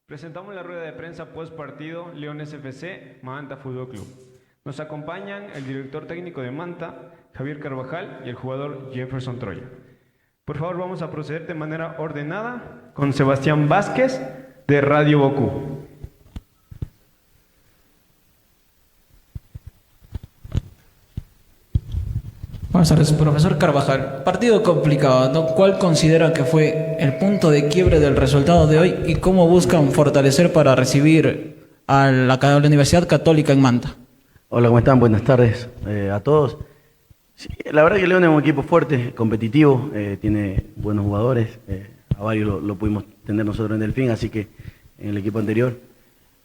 Presentamos la rueda de prensa post partido Leones FC Manta Fútbol Club. Nos acompañan el director técnico de Manta, Javier Carvajal, y el jugador Jefferson Troya. Por favor, vamos a proceder de manera ordenada con Sebastián Vázquez de Radio Bocú. Buenas tardes, profesor Carvajal. Partido complicado, ¿no? ¿Cuál considera que fue el punto de quiebre del resultado de hoy y cómo buscan fortalecer para recibir a la Universidad Católica en Manta? Hola, ¿cómo están? Buenas tardes a todos. Sí, la verdad que León es un equipo fuerte, competitivo, tiene buenos jugadores, a varios lo pudimos tener nosotros en Delfín, así que en el equipo anterior.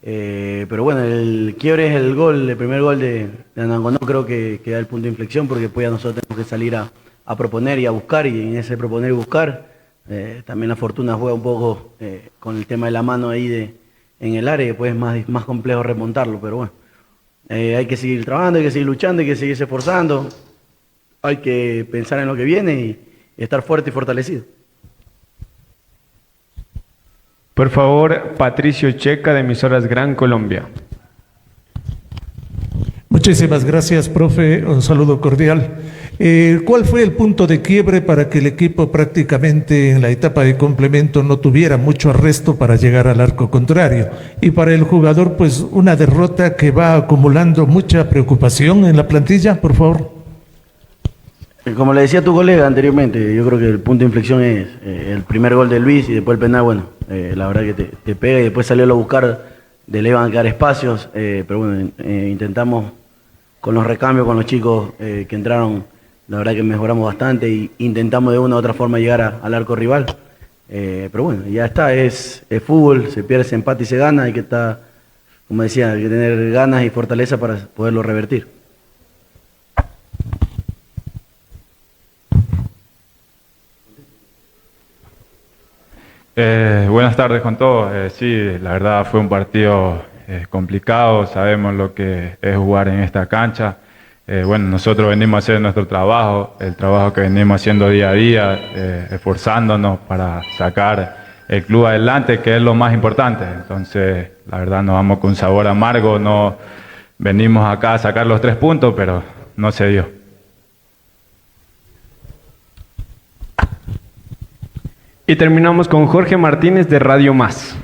Pero bueno, el quiebre es el primer gol de Anangonó, creo que da el punto de inflexión porque después ya nosotros tenemos que salir a proponer y a buscar, y en ese proponer y buscar también la fortuna juega un poco con el tema de la mano ahí en el área, y después es más complejo remontarlo, pero bueno, hay que seguir trabajando, hay que seguir luchando, hay que seguirse esforzando, hay que pensar en lo que viene y estar fuerte y fortalecido. Por favor, Patricio Checa de Emisoras Gran Colombia. Muchísimas gracias, profe. Un saludo cordial. ¿Cuál fue el punto de quiebre para que el equipo prácticamente en la etapa de complemento no tuviera mucho arresto para llegar al arco contrario? Y para el jugador, pues una derrota que va acumulando mucha preocupación en la plantilla, por favor. Como le decía tu colega anteriormente, yo creo que el punto de inflexión es el primer gol de Luis y después el penal, bueno, la verdad que te pega y después salió a buscar, le iban a quedar espacios, pero bueno, intentamos con los recambios, con los chicos que entraron, la verdad que mejoramos bastante y intentamos de una u otra forma llegar al arco rival, pero bueno, ya está, es fútbol, se pierde, se empata y se gana, hay que estar, como decía, hay que tener ganas y fortaleza para poderlo revertir. Buenas tardes con todos. Sí, la verdad fue un partido complicado, sabemos lo que es jugar en esta cancha. Bueno, nosotros venimos a hacer nuestro trabajo, el trabajo que venimos haciendo día a día, esforzándonos para sacar el club adelante, que es lo más importante. Entonces, la verdad nos vamos con un sabor amargo, no venimos acá a sacar los 3 puntos, pero no se dio. Y terminamos con Jorge Martínez de Radio Más.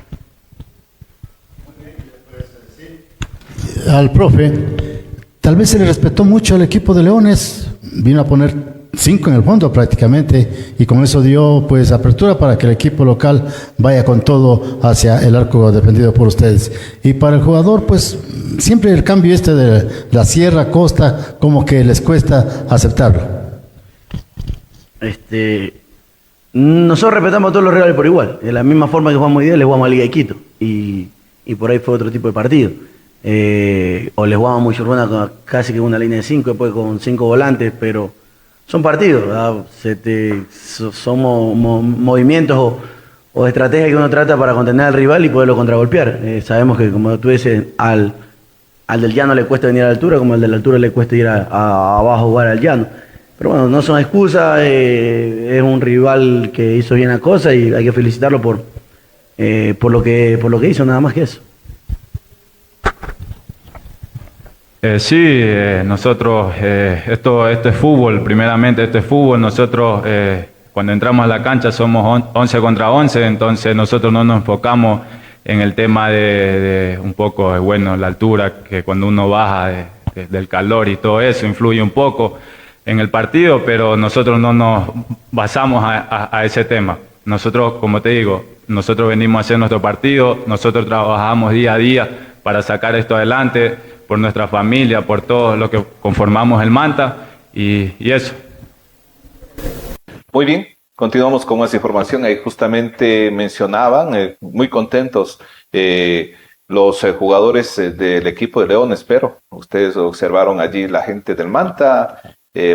Al profe, tal vez se le respetó mucho al equipo de Leones, vino a poner 5 en el fondo prácticamente y con eso dio pues apertura para que el equipo local vaya con todo hacia el arco defendido por ustedes. Y para el jugador pues siempre el cambio de la sierra, costa, como que les cuesta aceptarlo. Nosotros respetamos a todos los rivales por igual. De la misma forma que jugamos hoy día, les jugamos a Liga de Quito. Y por ahí fue otro tipo de partido. O les jugamos a Muchurruna con casi que una línea de 5, después con 5 volantes, pero son partidos, ¿verdad? Somos movimientos o estrategias que uno trata para contener al rival y poderlo contragolpear. Sabemos que, como tú dices, al del llano le cuesta venir a la altura, como al de la altura le cuesta ir abajo a jugar al llano. Pero bueno, no son excusas, es un rival que hizo bien la cosa y hay que felicitarlo por lo que hizo, nada más que eso. Sí, nosotros, esto es fútbol, primeramente esto es fútbol, nosotros cuando entramos a la cancha somos 11 contra 11, entonces nosotros no nos enfocamos en el tema de un poco, bueno, la altura, que cuando uno baja del calor y todo eso influye un poco en el partido, pero nosotros no nos basamos a ese tema. Nosotros, como te digo, nosotros venimos a hacer nuestro partido, nosotros trabajamos día a día para sacar esto adelante, por nuestra familia, por todo lo que conformamos el Manta, y eso. Muy bien, continuamos con más información. Ahí justamente mencionaban, muy contentos, los jugadores del equipo de León, espero. Ustedes observaron allí la gente del Manta,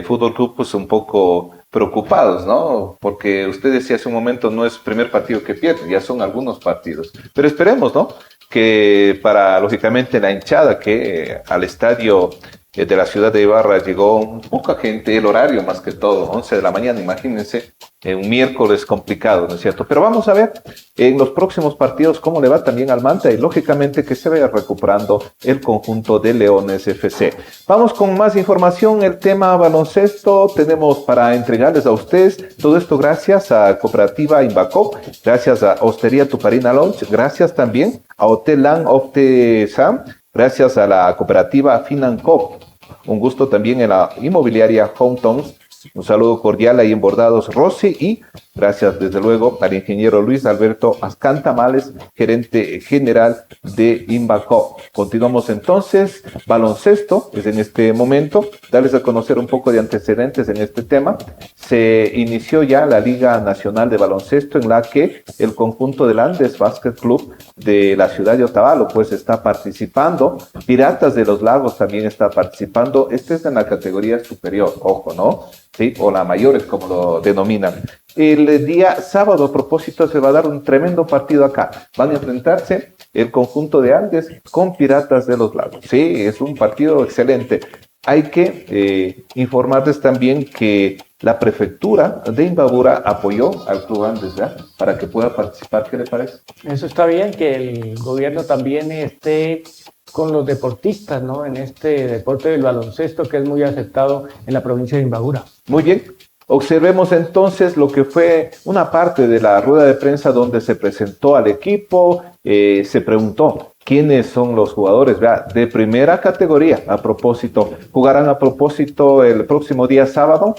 Fútbol Club, pues un poco preocupados, ¿no? Porque usted decía hace un momento, no es el primer partido que pierde, ya son algunos partidos. Pero esperemos, ¿no? Que para, lógicamente, la hinchada que al estadio de la ciudad de Ibarra llegó poca gente, el horario más que todo, 11 de la mañana, imagínense, un miércoles complicado, ¿no es cierto? Pero vamos a ver en los próximos partidos cómo le va también al Manta y lógicamente que se vaya recuperando el conjunto de Leones FC. Vamos con más información, el tema baloncesto, tenemos para entregarles a ustedes todo esto gracias a Cooperativa Invacop, gracias a Hostería Tuparina Lounge, gracias también a Hotel Land of the Sam, gracias a la Cooperativa Financop. Un gusto también en la inmobiliaria Hometowns. Un saludo cordial ahí en Bordados Rossi y gracias desde luego al ingeniero Luis Alberto Ascantamales, gerente general de Invacop. Continuamos entonces, baloncesto es en este momento, darles a conocer un poco de antecedentes en este tema. Se inició ya la Liga Nacional de Baloncesto en la que el conjunto del Andes Basket Club de la ciudad de Otavalo pues está participando, Piratas de los Lagos también está participando, este es en la categoría superior, ojo, ¿no? Sí, o la mayores como lo denominan. El día sábado, a propósito, se va a dar un tremendo partido acá. Van a enfrentarse el conjunto de Andes con Piratas de los Lagos. Sí, es un partido excelente. Hay que informarles también que la prefectura de Imbabura apoyó al Club Andes, ¿ya? Para que pueda participar. ¿Qué le parece? Eso está bien, que el gobierno también esté con los deportistas, ¿no? En este deporte del baloncesto que es muy aceptado en la provincia de Imbabura. Muy bien. Observemos entonces lo que fue una parte de la rueda de prensa donde se presentó al equipo, se preguntó quiénes son los jugadores de primera categoría. A propósito, jugarán a propósito el próximo día sábado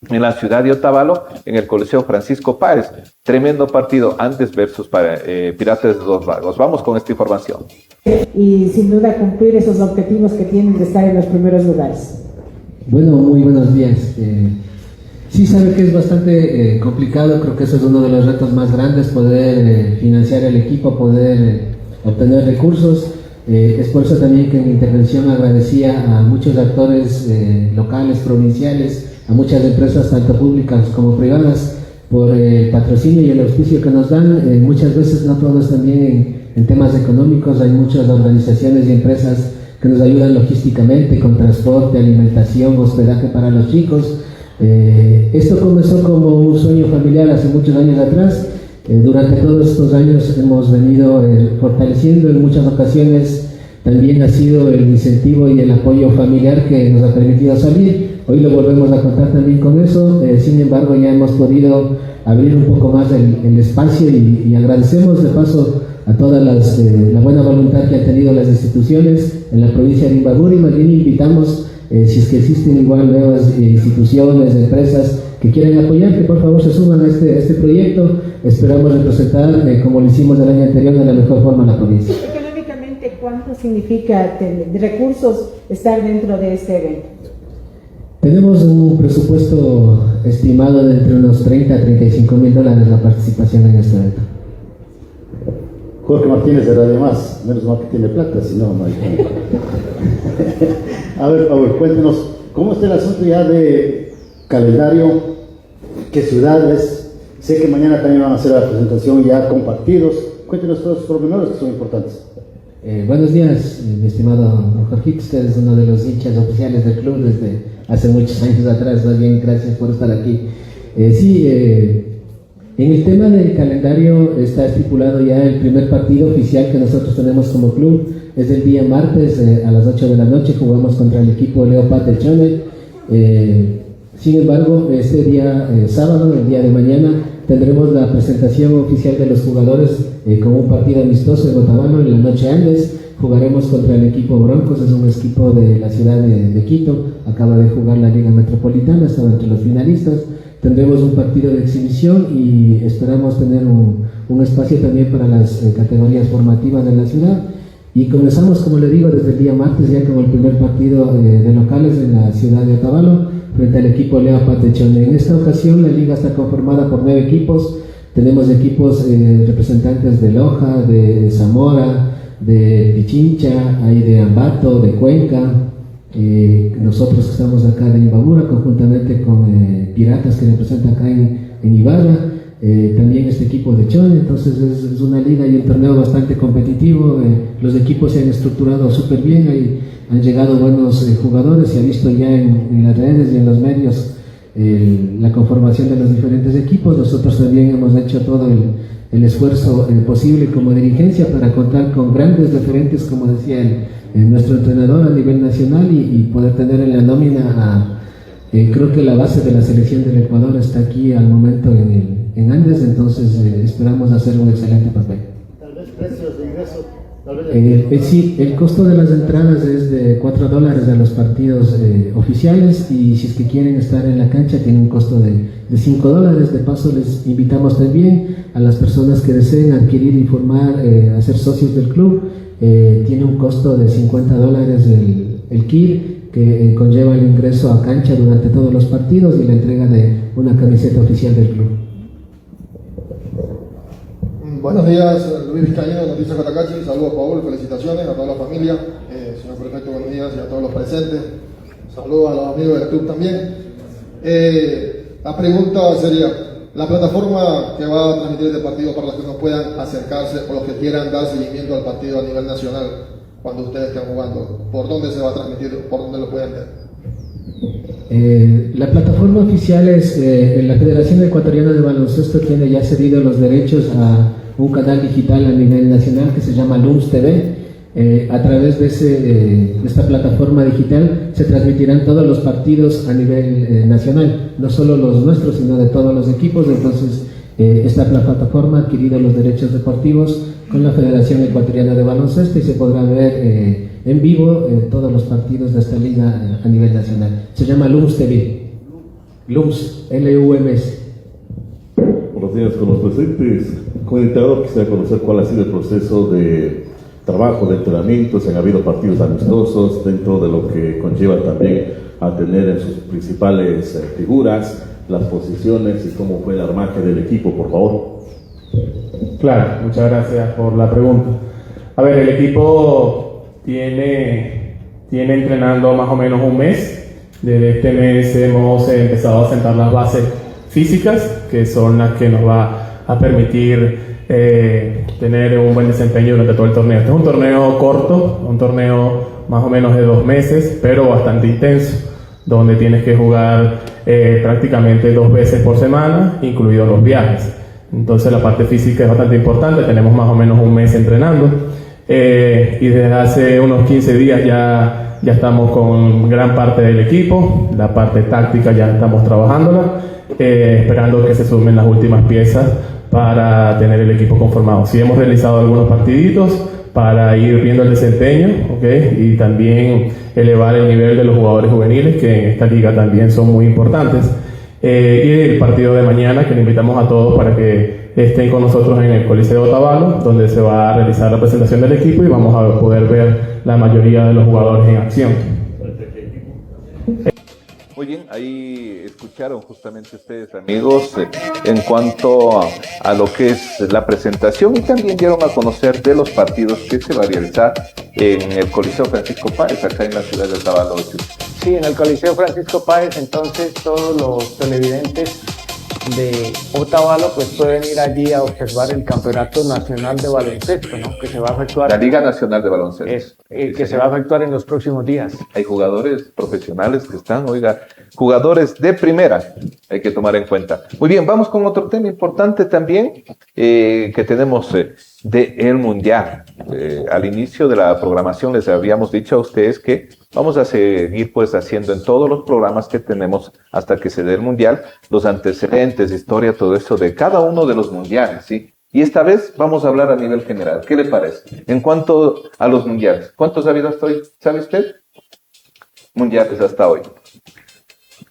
en la ciudad de Otavalo, en el Coliseo Francisco Páez. Tremendo partido, Andes versus Piratas de los Lagos. Vamos con esta información. Y sin duda cumplir esos objetivos que tienen de estar en los primeros lugares. Bueno, muy buenos días. Sí, sabe que es bastante complicado, creo que eso es uno de los retos más grandes, poder financiar el equipo, poder obtener recursos. Es por eso también que en mi intervención agradecía a muchos actores locales, provinciales, a muchas empresas, tanto públicas como privadas, por el patrocinio y el auspicio que nos dan. Muchas veces no todos también en temas económicos, hay muchas organizaciones y empresas que nos ayudan logísticamente con transporte, alimentación, hospedaje para los chicos. Esto comenzó como un sueño familiar hace muchos años atrás. Durante todos estos años hemos venido fortaleciendo, en muchas ocasiones también ha sido el incentivo y el apoyo familiar que nos ha permitido salir. Hoy lo volvemos a contar también con eso, sin embargo ya hemos podido abrir un poco más el espacio y agradecemos de paso a toda la buena voluntad que han tenido las instituciones en la provincia de Imbabura y más bien invitamos, si es que existen igual nuevas instituciones, empresas que quieren apoyar, que por favor se suman a este proyecto. Esperamos representar, como lo hicimos el año anterior, de la mejor forma a la provincia. Económicamente, ¿cuánto significa de recursos estar dentro de este evento? Tenemos un presupuesto estimado de entre unos 30 a 35 mil dólares la participación en este evento. Jorge Martínez de Radio Más, menos mal que tiene plata, si no, no hay. A ver, Pablo, cuéntenos, ¿cómo está el asunto ya de calendario? ¿Qué ciudades? Sé que mañana también van a hacer la presentación ya con partidos. Cuéntenos todos los pormenores que son importantes. Buenos días, mi estimado Jorge, usted es uno de los hinchas oficiales del club desde hace muchos años atrás, más bien gracias por estar aquí. En el tema del calendario está estipulado ya el primer partido oficial que nosotros tenemos como club, es el día martes a las 8 de la noche, jugamos contra el equipo Leopat de Chone. Sin embargo, este día sábado, el día de mañana, tendremos la presentación oficial de los jugadores con un partido amistoso en Otavalo en la noche antes. Jugaremos contra el equipo Broncos, es un equipo de la ciudad de Quito, acaba de jugar la Liga Metropolitana, estaba entre los finalistas. Tendremos un partido de exhibición y esperamos tener un espacio también para las categorías formativas de la ciudad. Y comenzamos, como le digo, desde el día martes ya con el primer partido de locales en la ciudad de Otavalo frente al equipo Leopat de Chone. En esta ocasión la liga está conformada por 9 equipos. Tenemos equipos representantes de Loja, de Zamora, de Pichincha, hay de Ambato, de Cuenca. Nosotros estamos acá de Imbabura conjuntamente con Piratas que representa acá en Ibarra. también este equipo de Chone, entonces es una liga y un torneo bastante competitivo, los equipos se han estructurado súper bien, han llegado buenos jugadores, se ha visto ya en las redes y en los medios la conformación de los diferentes equipos. Nosotros también hemos hecho todo el esfuerzo posible como dirigencia para contar con grandes referentes, como decía nuestro entrenador a nivel nacional y poder tener en la nómina creo que la base de la selección del Ecuador está aquí al momento en Andes, entonces esperamos hacer un excelente papel. Tal vez precios de ingreso. Sí, el costo de las entradas es de $4 a los partidos oficiales, y si es que quieren estar en la cancha tiene un costo de $5. De paso les invitamos también a las personas que deseen adquirir y formar, a ser socios del club. Tiene un costo de $50 el kit, que conlleva el ingreso a cancha durante todos los partidos y la entrega de una camiseta oficial del club. Buenos días, Luis Vizcaíno, Noticias Cotacachi. Saludos, Paul, felicitaciones a toda la familia. Señor Prefecto, buenos días, y a todos los presentes. Saludos a los amigos del club también. La pregunta sería, la plataforma que va a transmitir este partido para los que no puedan acercarse o los que quieran dar seguimiento al partido a nivel nacional cuando ustedes estén jugando, ¿por dónde se va a transmitir? ¿Por dónde lo pueden ver? La plataforma oficial es la Federación Ecuatoriana de Baloncesto tiene ya cedido los derechos a un canal digital a nivel nacional que se llama LUMS TV. A través de esta plataforma digital se transmitirán todos los partidos a nivel nacional, no solo los nuestros, sino de todos los equipos. Entonces, esta plataforma ha adquirido los derechos deportivos con la Federación Ecuatoriana de Baloncesto y se podrá ver en vivo todos los partidos de esta liga a nivel nacional. Se llama LUMS TV. LUMS, L-U-M-S. Buenos días con los presentes. Como entrenador quisiera conocer cuál ha sido el proceso de trabajo, de entrenamiento, si han habido partidos amistosos dentro de lo que conlleva también a tener en sus principales figuras las posiciones y cómo fue el armaje del equipo, por favor. Claro, muchas gracias por la pregunta. A ver, el equipo tiene entrenando más o menos un mes. Desde este mes hemos empezado a sentar las bases físicas, que son las que nos va a permitir tener un buen desempeño durante todo el torneo. Este es un torneo corto, un torneo más o menos de 2 meses, pero bastante intenso, donde tienes que jugar prácticamente 2 veces por semana, incluidos los viajes. Entonces la parte física es bastante importante, tenemos más o menos un mes entrenando y desde hace unos 15 días ya estamos con gran parte del equipo, la parte táctica ya estamos trabajándola, esperando que se sumen las últimas piezas para tener el equipo conformado. Sí hemos realizado algunos partiditos para ir viendo el desempeño, y también elevar el nivel de los jugadores juveniles, que en esta liga también son muy importantes. Y el partido de mañana, que le invitamos a todos para que estén con nosotros en el Coliseo Otavalo, donde se va a realizar la presentación del equipo y vamos a poder ver la mayoría de los jugadores en acción. Muy bien, ahí escucharon justamente ustedes, amigos, en cuanto a lo que es la presentación, y también dieron a conocer de los partidos que se va a realizar en el Coliseo Francisco Páez, acá en la ciudad de Otavalo. Sí, en el Coliseo Francisco Páez, entonces todos los televidentes de Otavalo pues pueden ir allí a observar el Campeonato Nacional de Baloncesto, ¿no? Que se va a efectuar. La Liga Nacional de Baloncesto. Que se va a efectuar en los próximos días. Hay jugadores profesionales que están, jugadores de primera, hay que tomar en cuenta. Muy bien, vamos con otro tema importante también que tenemos del Mundial. Al inicio de la programación les habíamos dicho a ustedes que vamos a seguir pues haciendo en todos los programas que tenemos hasta que se dé el Mundial, los antecedentes, historia, todo eso de cada uno de los mundiales, ¿sí? Y esta vez vamos a hablar a nivel general. ¿Qué le parece? En cuanto a los mundiales, ¿cuántos ha habido hasta hoy? ¿Sabe usted? Mundiales hasta hoy.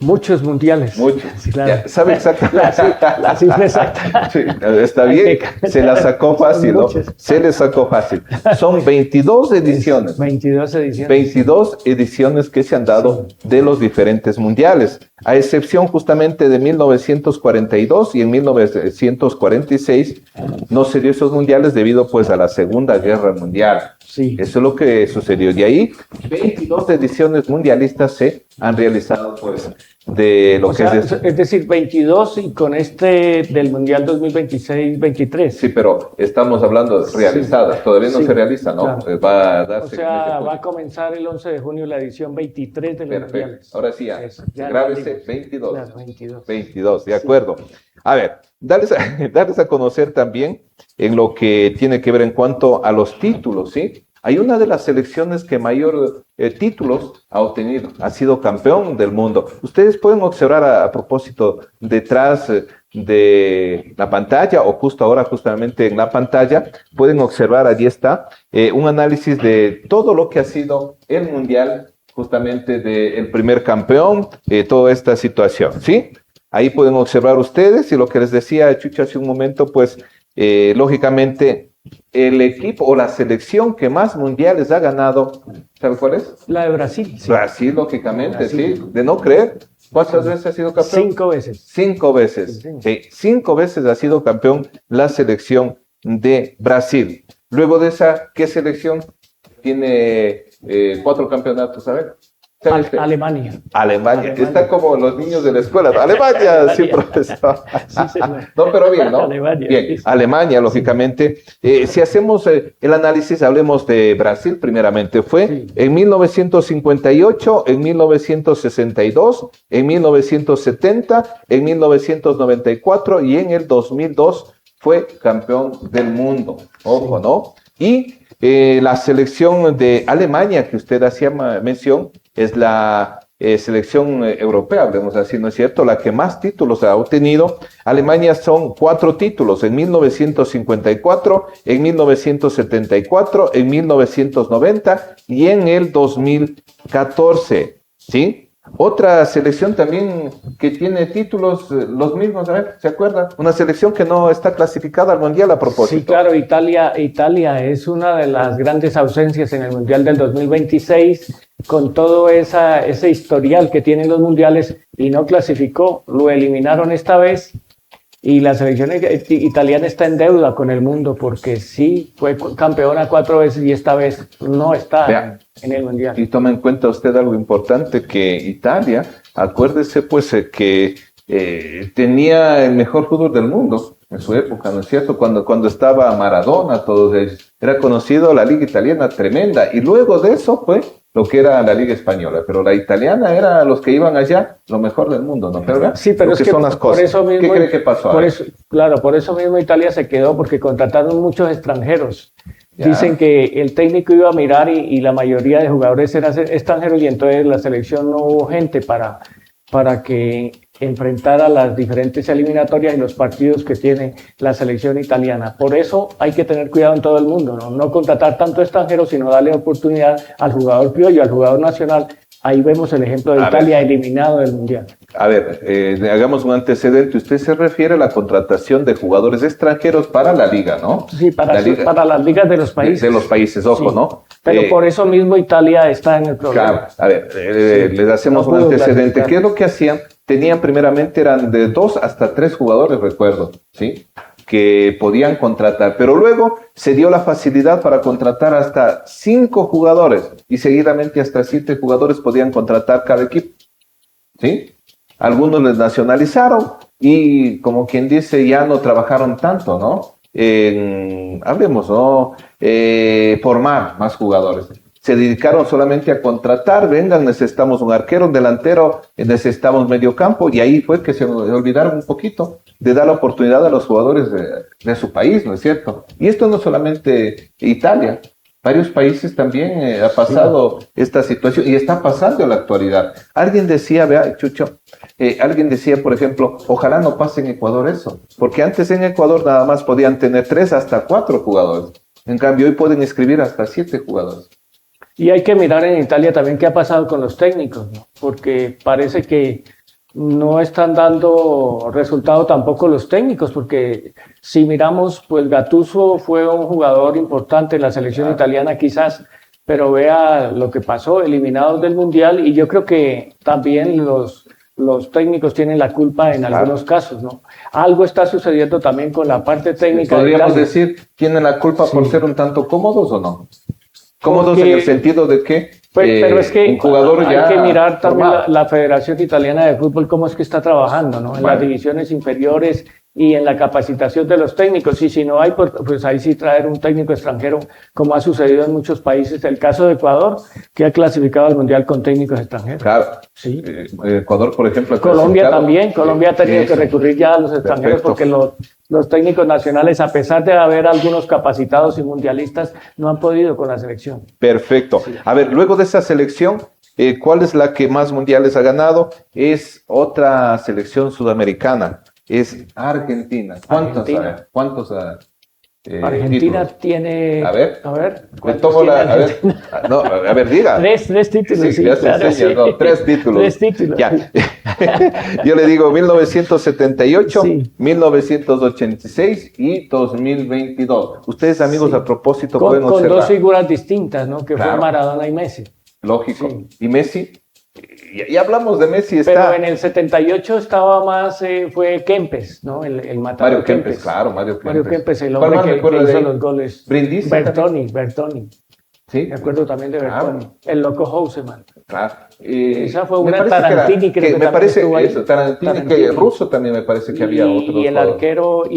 Muchos mundiales. Muchos. Sí, claro. ¿Sabe exactamente? La cifra exacta. Sí, está bien. Se la sacó fácil, ¿no? Se le sacó fácil. Son 22 ediciones. 22 ediciones. 22 ediciones que se han dado de los diferentes mundiales, a excepción justamente de 1942 y en 1946 no se dio esos mundiales debido pues a la Segunda Guerra Mundial. Sí. Eso es lo que sucedió. De ahí, 22 ediciones mundialistas se han realizado, pues, de lo que es decir, 22 y con este del Mundial 2026-23. Sí, pero estamos hablando de realizadas. Sí. Todavía no se realiza, ¿no? Claro. Va a darse. O sea, va a comenzar el 11 de junio la edición 23 de los Mundiales. Ahora sí, ya grábese 22. Claro, 22. 22, de acuerdo. A ver, darles a conocer también en lo que tiene que ver en cuanto a los títulos, ¿sí? Hay una de las selecciones que mayor títulos ha obtenido, ha sido campeón del mundo. Ustedes pueden observar a propósito detrás de la pantalla o justo ahora justamente en la pantalla, pueden observar, allí está, un análisis de todo lo que ha sido el mundial, justamente del primer campeón, toda esta situación, ¿sí? Ahí pueden observar ustedes y lo que les decía Chucho hace un momento, pues lógicamente el equipo o la selección que más mundiales ha ganado, ¿sabe cuál es? La de Brasil. Sí. Brasil, lógicamente, Brasil. Sí, de no creer. ¿Cuántas veces ha sido campeón? 5 veces. 5 veces. Sí, 5 veces ha sido campeón la selección de Brasil. Luego de esa, ¿qué selección tiene 4 campeonatos? A ver. Alemania. Alemania. Está como los niños de la escuela. Alemania, sí, profesor. Sí, no, pero bien, ¿no? Alemania. Bien, Alemania, lógicamente. Si hacemos el análisis, hablemos de Brasil primeramente. Fue en 1958, en 1962, en 1970, en 1994 y en el 2002 fue campeón del mundo. Ojo, ¿no? Y la selección de Alemania, que usted hacía mención, es la selección europea, hablemos así, ¿no es cierto? La que más títulos ha obtenido. Alemania son 4 títulos, en 1954, en 1974, en 1990 y en el 2014, ¿sí? Otra selección también que tiene títulos los mismos, a ver, ¿se acuerdan? Una selección que no está clasificada al Mundial a propósito. Sí, claro, Italia es una de las grandes ausencias en el Mundial del 2026, con todo ese historial que tienen los Mundiales y no clasificó, lo eliminaron esta vez y la selección italiana está en deuda con el mundo porque sí fue campeona 4 veces y esta vez no está en el Mundial. Y toma en cuenta usted algo importante, que Italia, acuérdese pues que tenía el mejor fútbol del mundo en su época, ¿no es cierto? Cuando estaba Maradona, todos ellos. Era conocido la liga italiana tremenda y luego de eso fue lo que era la liga española, pero la italiana era los que iban allá, lo mejor del mundo, ¿no? Pero, sí, pero es que son las cosas. Por eso mismo, ¿qué cree que pasó? Por eso mismo Italia se quedó, porque contrataron muchos extranjeros. Dicen que el técnico iba a mirar y la mayoría de jugadores eran extranjeros y entonces la selección no hubo gente para que enfrentara las diferentes eliminatorias y los partidos que tiene la selección italiana. Por eso hay que tener cuidado en todo el mundo, no contratar tanto extranjeros, sino darle oportunidad al jugador criollo, al jugador nacional. Ahí vemos el ejemplo de Italia eliminado del Mundial. A ver, hagamos un antecedente. Usted se refiere a la contratación de jugadores extranjeros para la liga, ¿no? Sí, para las ligas de los países. De los países, ojo, sí. ¿No? Pero por eso mismo Italia está en el problema. Claro, a ver, les hacemos un antecedente. ¿Qué es lo que hacían? Tenían primeramente, eran de 2 hasta 3 jugadores, recuerdo, ¿sí? Que podían contratar, pero luego se dio la facilidad para contratar hasta 5 jugadores y seguidamente hasta 7 jugadores podían contratar cada equipo, ¿sí? Algunos les nacionalizaron y, como quien dice, ya no trabajaron tanto, ¿no? Hablemos, ¿no? Formar más jugadores. Se dedicaron solamente a contratar, vengan, necesitamos un arquero, un delantero, necesitamos medio campo, y ahí fue que se olvidaron un poquito de dar la oportunidad a los jugadores de su país, ¿no es cierto? Y esto no solamente Italia, varios países también ha pasado esta situación y está pasando en la actualidad. Alguien decía, vea, Chucho, alguien decía, por ejemplo, ojalá no pase en Ecuador eso, porque antes en Ecuador nada más podían tener 3 hasta 4 jugadores, en cambio hoy pueden inscribir hasta 7 jugadores. Y hay que mirar en Italia también qué ha pasado con los técnicos, ¿no? Porque parece que no están dando resultado tampoco los técnicos, porque si miramos, pues Gattuso fue un jugador importante en la selección italiana quizás, pero vea lo que pasó, eliminados del Mundial, y yo creo que también los técnicos tienen la culpa en algunos casos, ¿no? Algo está sucediendo también con la parte técnica. ¿Podríamos decir, tienen la culpa por ser un tanto cómodos o no? Cómodos en el sentido de que pero es que un jugador hay ya que mirar también formado. la Federación Italiana de Fútbol cómo es que está trabajando, ¿no? En las divisiones inferiores y en la capacitación de los técnicos. Y si no hay, pues ahí sí traer un técnico extranjero, como ha sucedido en muchos países. El caso de Ecuador, que ha clasificado al Mundial con técnicos extranjeros. Claro. Sí. Ecuador, por ejemplo. ha Colombia clasificado. también. Colombia ha tenido que recurrir ya a los extranjeros Perfecto. porque los técnicos nacionales, a pesar de haber algunos capacitados y mundialistas, no han podido con la selección. Perfecto. A ver, luego de esa selección, ¿cuál es la que más mundiales ha ganado? Es otra selección sudamericana. Es Argentina. ¿Cuántos? Argentina. A ver, ¿cuántos? Argentina títulos? tiene... A ver. Le ¿cuántos tomo tiene a ver, Argentina? no, a ver, diga. Tres títulos, Sí, sí, ya se claro, enseña, sí. no, 3 títulos. 3 títulos. Ya. Yo le digo 1978, 1986 y 2022. Ustedes, amigos, a propósito, pueden Con observar. dos figuras distintas, ¿no? Que Claro. fue Maradona y Messi. Lógico. ¿Y Messi? Y hablamos de Messi, está... Pero en el 78 estaba más, fue Kempes, ¿no? El matador Mario Kempes, claro, Mario Kempes. Mario Kempes, el ¿Cuál hombre más me que acuerdo de hizo ahí? los goles. Brindisi. Bertoni. Sí. Me acuerdo también de Bertoni. El loco Houseman. Claro. Esa fue Me una parece Tarantini, creo que me también parece estuvo ahí. eso, Tarantini, que ruso también me parece que había otro. Y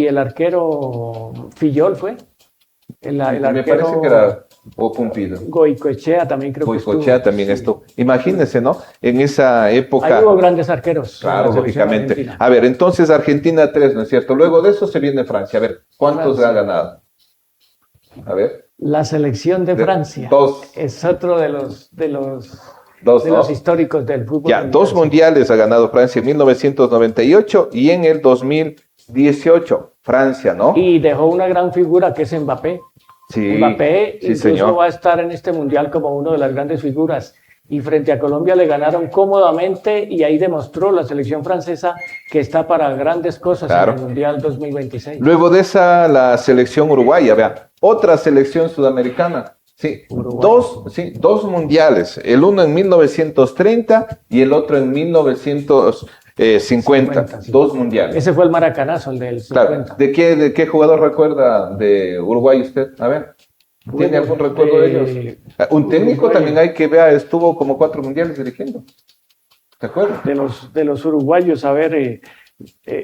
el arquero Fillol fue. El me arquero parece que era Pumpido. Goicoechea también creo que estuvo. Goicoechea también esto. Imagínense, ¿no? En esa época. Ahí hubo grandes arqueros. Claro, en la selección lógicamente. argentina. A ver, entonces Argentina 3, ¿no es cierto? Luego de eso se viene Francia. A ver, ¿cuántos Francia. ha ganado? A ver. La selección de Francia 2. es otro de los Dos, ¿no? históricos del fútbol. Ya, 2 mundiales ha ganado Francia en 1998 y en el 2018. Francia, ¿no? Y dejó una gran figura que es Mbappé. Sí, Mbappé sí, incluso señor. va a estar en este mundial como una de las grandes figuras. Y frente a Colombia le ganaron cómodamente y ahí demostró la selección francesa que está para grandes cosas Claro. en el Mundial 2026. Luego de esa, la selección uruguaya, vean, otra selección sudamericana. Sí, dos mundiales, el uno en 1930 y el otro en 1950, sí. 2 mundiales. Ese fue el maracanazo, el del 50. Claro. ¿De qué jugador recuerda de Uruguay usted? A ver, ¿tiene algún recuerdo de ellos? Un técnico Uruguay. también hay que ver, estuvo como 4 mundiales dirigiendo. ¿Te acuerdas? De los uruguayos, a ver,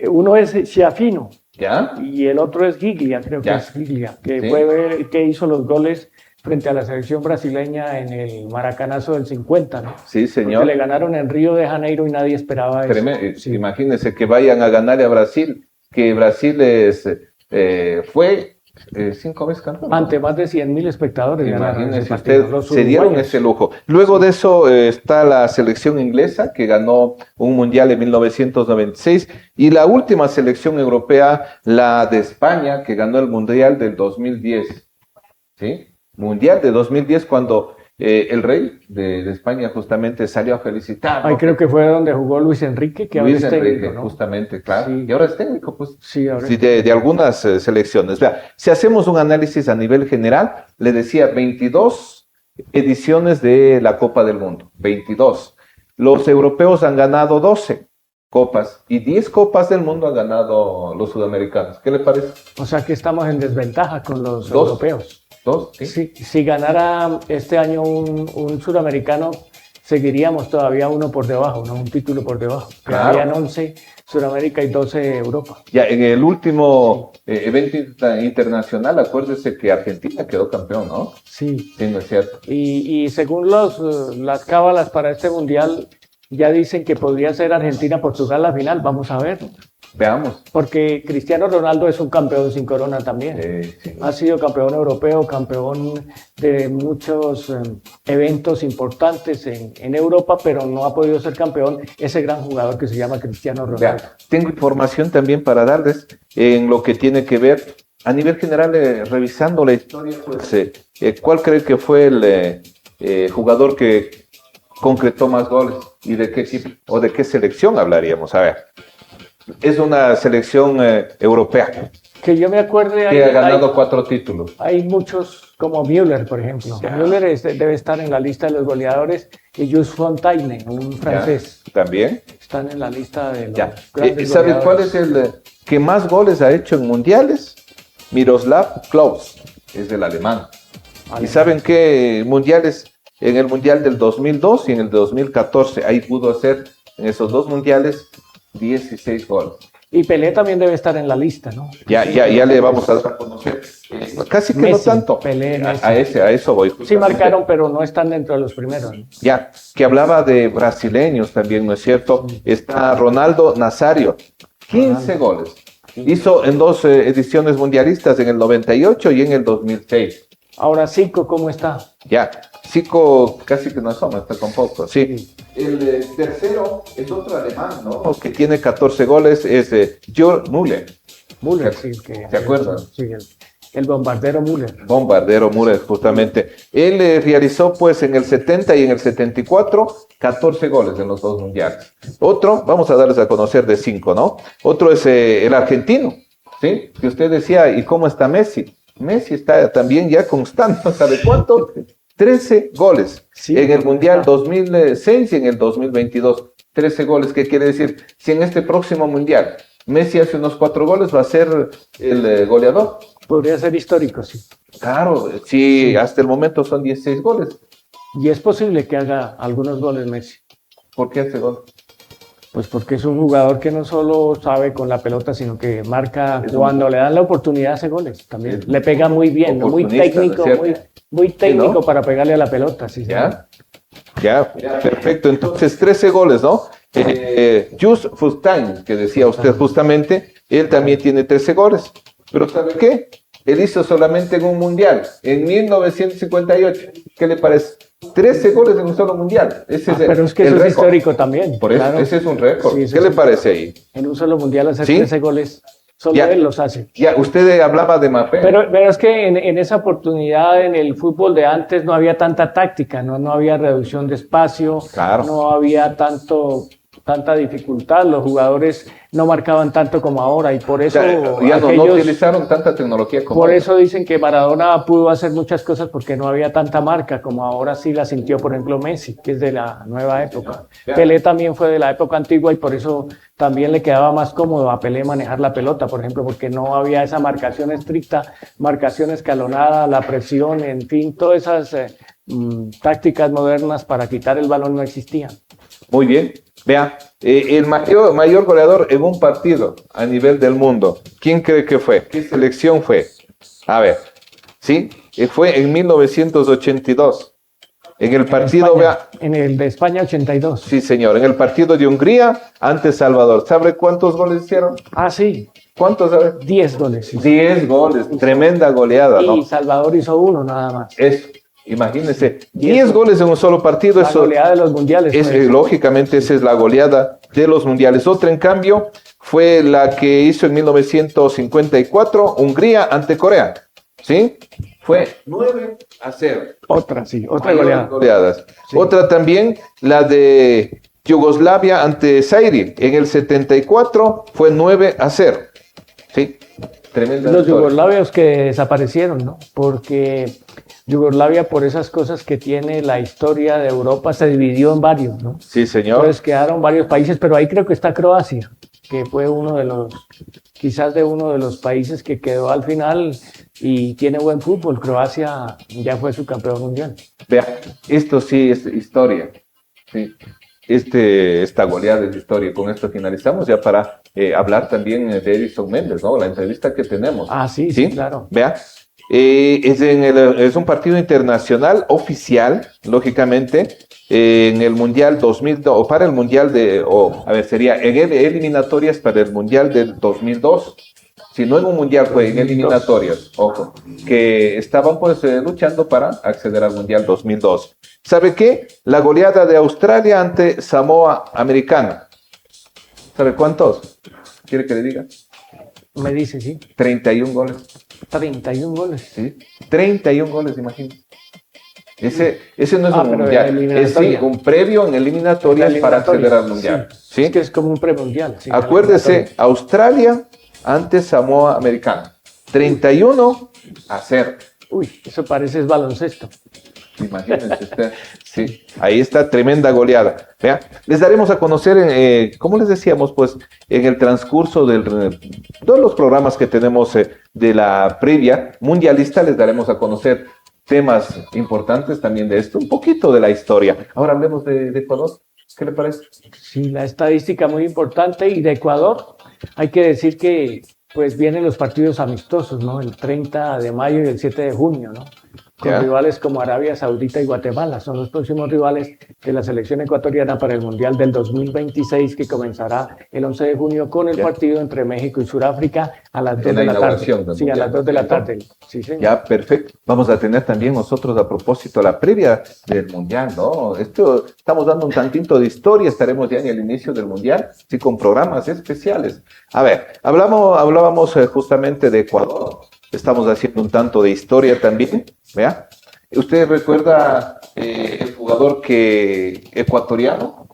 uno es Schiaffino. ¿Ya? Y el otro es Giglia, creo que Ya. es Giglia, que Sí. fue el que hizo los goles frente a la selección brasileña en el maracanazo del 50, ¿no? Sí, señor. Porque le ganaron en Río de Janeiro y nadie esperaba eso. Sí. Imagínense que vayan a ganar a Brasil, que Brasil fue 5 veces campeón. Ante más de 100.000 espectadores ganaron ese Imagínense partido. usted, Los se dieron uruguayos. ese lujo. Luego de eso está la selección inglesa, que ganó un mundial en 1996, y la última selección europea, la de España, que ganó el mundial del 2010. ¿Sí? Mundial de 2010, cuando el rey de España justamente salió a felicitar. Ay, ¿no? creo que fue donde jugó Luis Enrique, que Luis ahora es Enrique, técnico, ¿no? justamente, claro. Sí. Y ahora es técnico, pues. Sí, ahora Sí, de algunas selecciones. Vea, si hacemos un análisis a nivel general, le decía 22 ediciones de la Copa del Mundo, 22. Los europeos han ganado 12 copas y 10 copas del mundo han ganado los sudamericanos. ¿Qué le parece? O sea que estamos en desventaja con los 2. europeos. 2, ¿sí? Si ganara este año un sudamericano, seguiríamos todavía uno por debajo, ¿no? Un título por debajo. Claro. Quedarían 11 Sudamérica y 12 Europa. Ya en el último evento internacional, acuérdese que Argentina quedó campeón, ¿no? Sí. Sí, no es cierto. Y según las cábalas para este mundial, ya dicen que podría ser Argentina-Portugal la final. Vamos a ver. Veamos. Porque Cristiano Ronaldo es un campeón sin corona también. Sí. Ha sido campeón europeo, campeón de muchos eventos importantes en Europa, pero no ha podido ser campeón ese gran jugador que se llama Cristiano Ronaldo. Vea, tengo información también para darles en lo que tiene que ver a nivel general, revisando la historia, pues, ¿cuál cree que fue el jugador que concretó más goles y de qué equipo o de qué selección hablaríamos? A ver, es una selección europea Que yo me acuerde, que ha ganado 4 títulos. hay muchos, como Müller, por ejemplo. Ya. Müller debe estar en la lista de los goleadores y Jules Fontaine, un francés. Ya, también. Están en la lista de los Ya. grandes ¿Sabe cuál goleadores. es el que más goles ha hecho en mundiales? Miroslav Klose, es del alemán. ¿Y saben qué mundiales? En el mundial del 2002 y en el 2014, ahí pudo hacer en esos dos mundiales 16 goles. Y Pelé también debe estar en la lista, ¿no? Ya le vamos a dar a conocer. Casi que Messi, no tanto. Pelé, Messi. A eso voy. Sí marcaron, pero no están dentro de los primeros, ¿no? Ya, que hablaba de brasileños también, ¿no es cierto? Está Ronaldo Nazario, 15 goles. Hizo en dos ediciones mundialistas, en el 98 y en el 2006. Ahora Zico, ¿cómo está? Ya, Zico casi que no asoma, está con poco, sí. El tercero es otro alemán, ¿no? Que tiene 14 goles, es Gerd Müller. Müller, sí. ¿Se acuerdan? Sí, el bombardero Müller. Bombardero Müller, justamente. Él realizó pues en el 70 y en el 74 14 goles en los dos mundiales. Otro, vamos a darles a conocer de 5, ¿no? Otro es el argentino, ¿sí? Que usted decía, ¿y cómo está Messi? Messi está también ya constante, ¿sabe cuánto? 13 goles en el Mundial 2006 y en el 2022. 13 goles, ¿qué quiere decir? Si en este próximo Mundial Messi hace unos 4 goles, va a ser el goleador. Podría ser histórico, sí. Claro, sí, hasta el momento son 16 goles. Y es posible que haga algunos goles Messi. ¿Por qué hace gol? Pues porque es un jugador que no solo sabe con la pelota, sino que marca cuando le dan la oportunidad, hace goles también. Le pega muy bien, muy técnico, muy técnico, ¿no? Para pegarle a la pelota. Sí, ya, perfecto. Entonces, 13 goles, ¿no? Just Fustain, que decía usted justamente, él también tiene 13 goles. Pero ¿sabe qué? Él hizo solamente en un mundial, en 1958. ¿Qué le parece? 13 goles en un solo mundial. Ese es pero es que eso es histórico también. Por eso, claro. Ese es un récord. Sí, ¿qué le parece ahí? En un solo mundial hacer 13 goles, solo él los hace. Ya, usted hablaba de Mbappé. Pero es que en esa oportunidad en el fútbol de antes no había tanta táctica, no había reducción de espacio, no había tanta dificultad, los jugadores no marcaban tanto como ahora y por eso no utilizaron tanta tecnología como por ahora. Eso dicen que Maradona pudo hacer muchas cosas porque no había tanta marca como ahora sí la sintió, por ejemplo, Messi, que es de la nueva época. Pelé también fue de la época antigua y por eso también le quedaba más cómodo a Pelé manejar la pelota, por ejemplo, porque no había esa marcación estricta, marcación escalonada, la presión, en fin, todas esas tácticas modernas para quitar el balón no existían. Muy bien. Vea, el mayor goleador en un partido a nivel del mundo, ¿quién cree que fue? ¿Qué selección fue? A ver, ¿sí? Fue en 1982. En el partido, España, vea. En el de España 82. Sí, señor. En el partido de Hungría ante Salvador. ¿Sabe cuántos goles hicieron? Ah, sí. ¿Cuántos, sabe? 10 goles. Sí. 10 goles. Tremenda goleada, ¿no? Y Salvador hizo 1 nada más. Eso. Imagínense, 10 goles en un solo partido. La goleada de los mundiales. Lógicamente, esa es la goleada de los mundiales. Otra, en cambio, fue la que hizo en 1954 Hungría ante Corea. ¿Sí? Fue 9-0. Otra goleada. Goleadas. Sí. Otra también, la de Yugoslavia ante Zaire. En el 74 fue 9-0. ¿Sí? Tremenda los yugoslavios que desaparecieron, ¿no? Porque Yugoslavia, por esas cosas que tiene la historia de Europa, se dividió en varios, ¿no? Sí, señor. Entonces quedaron varios países, pero ahí creo que está Croacia, que fue uno de los países que quedó al final y tiene buen fútbol. Croacia ya fue su campeón mundial. Vea, esto sí es historia. Sí. Esta goleada de historia. Con esto finalizamos ya para hablar también de Edison Méndez, ¿no? La entrevista que tenemos. Ah, sí, claro. Vea. Es un partido internacional oficial, lógicamente, en el Mundial 2000, o para el Mundial sería en eliminatorias para el Mundial del 2002. Si no en un Mundial, fue en eliminatorias, ojo, que estaban pues luchando para acceder al Mundial 2002. ¿Sabe qué? La goleada de Australia ante Samoa Americana. ¿Sabe cuántos? ¿Quiere que le diga? Me dice, sí. 31 goles. 31 goles. Sí, 31 goles, imagínate. Ese no es un mundial, es un previo en eliminatorias para acceder al mundial. Sí. Es que es como un premundial. Sí, acuérdese, Australia ante Samoa Americana. 31-0. Uy, eso parece baloncesto. Imagínense usted. Sí, ahí está, tremenda goleada. Vea, les daremos a conocer, como les decíamos, pues, en el transcurso de todos los programas que tenemos de la previa mundialista, les daremos a conocer temas importantes también de esto, un poquito de la historia. Ahora hablemos de Ecuador. ¿Qué le parece? Sí, la estadística muy importante. Y de Ecuador, hay que decir que pues vienen los partidos amistosos, ¿no? El 30 de mayo y el 7 de junio, ¿no? Con rivales como Arabia Saudita y Guatemala. Son los próximos rivales de la selección ecuatoriana para el Mundial del 2026, que comenzará el 11 de junio con el partido entre México y Sudáfrica a las 2 de la tarde. Sí, a las 2 de la tarde. Sí, señor. Ya, perfecto. Vamos a tener también nosotros, a propósito, la previa del Mundial, ¿no? Estamos dando un tantito de historia, estaremos ya en el inicio del Mundial, sí, con programas especiales. A ver, hablábamos justamente de Ecuador. Estamos haciendo un tanto de historia también, ¿vea? ¿Usted recuerda el jugador ecuatoriano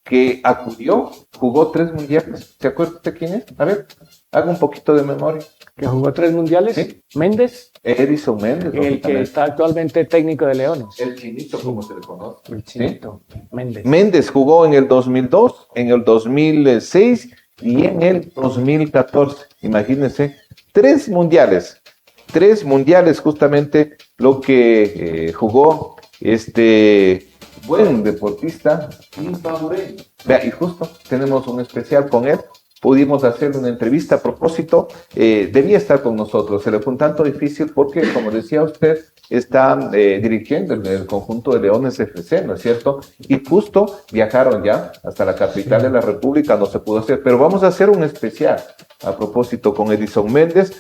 que acudió, jugó 3 mundiales? ¿Se acuerda usted quién es? A ver, haga un poquito de memoria. ¿Que jugó 3 mundiales? ¿Sí? ¿Méndez? Edison Méndez. El que está actualmente técnico de Leones. El chinito, como se le conoce. El chinito, ¿sí? Méndez. Méndez jugó en el 2002, en el 2006 y en el 2014. Imagínense, 3 mundiales. 3 mundiales, justamente lo que jugó este buen deportista salvadoreño. Vea, y justo tenemos un especial con él. Pudimos hacer una entrevista a propósito. Debía estar con nosotros. Se le fue un tanto difícil porque, como decía usted, está dirigiendo el conjunto de Leones FC, ¿no es cierto? Y justo viajaron ya hasta la capital de la República, no se pudo hacer, pero vamos a hacer un especial a propósito con Edison Méndez,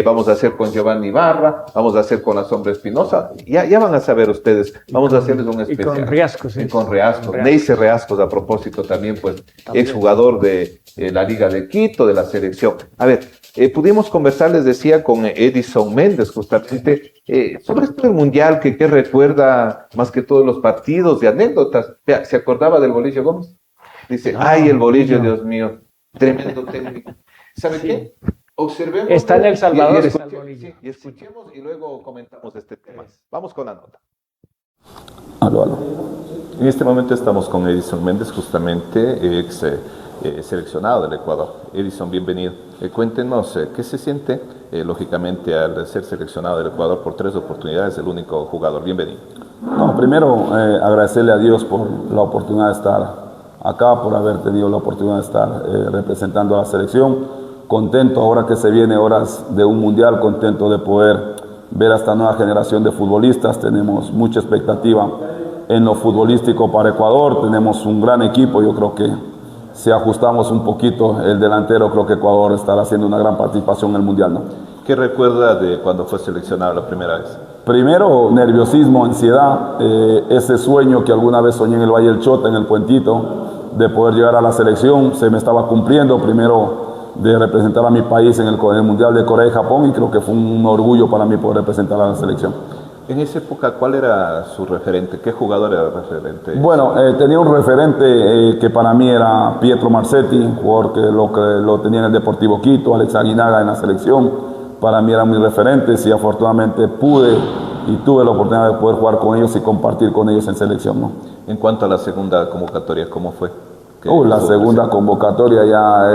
vamos a hacer con Giovanni Ibarra, vamos a hacer con la Sombra Espinosa, ya van a saber ustedes, vamos a hacerles un especial. Y con Riascos. Y con Riascos, Neisser Riascos, a propósito también, pues, exjugador de la Liga de Quito, de la selección. A ver, pudimos conversar, les decía, con Edison Méndez, justamente, sobre esto del Mundial, que recuerda más que todos los partidos, de anécdotas. Vea, ¿se acordaba del Bolillo Gómez? Dice, ay, el Bolillo, Dios mío, tremendo técnico. ¿Sabe qué? Observemos. Está en El Salvador. Y escuchemos y luego comentamos este tema. Vamos con la nota. Aló. En este momento estamos con Edison Méndez, justamente ex seleccionado del Ecuador. Edison, bienvenido. Cuéntenos qué se siente, lógicamente, al ser seleccionado del Ecuador por 3 oportunidades, el único jugador. Bienvenido. No, primero agradecerle a Dios por la oportunidad de estar acá, por haber tenido la oportunidad de estar representando a la selección. Contento ahora que se viene horas de un mundial, contento de poder ver a esta nueva generación de futbolistas. Tenemos mucha expectativa en lo futbolístico para Ecuador, tenemos un gran equipo. Yo creo que si ajustamos un poquito el delantero, creo que Ecuador estará haciendo una gran participación en el mundial, ¿no? ¿Qué recuerda de cuando fue seleccionado la primera vez? Primero, nerviosismo, ansiedad, ese sueño que alguna vez soñé en el Valle del Chota, en el Puentito, de poder llegar a la selección, se me estaba cumpliendo. Primero, de representar a mi país en el Mundial de Corea y Japón, y creo que fue un orgullo para mí poder representar a la selección. En esa época, ¿cuál era su referente? ¿Qué jugador era el referente? Bueno, tenía un referente que para mí era Pietro Marsetti, jugador que lo tenía en el Deportivo Quito, Alex Aguinaga en la selección. Para mí eran mis referentes y afortunadamente pude y tuve la oportunidad de poder jugar con ellos y compartir con ellos en selección, ¿no? En cuanto a la segunda convocatoria, ¿cómo fue? La segunda convocatoria ya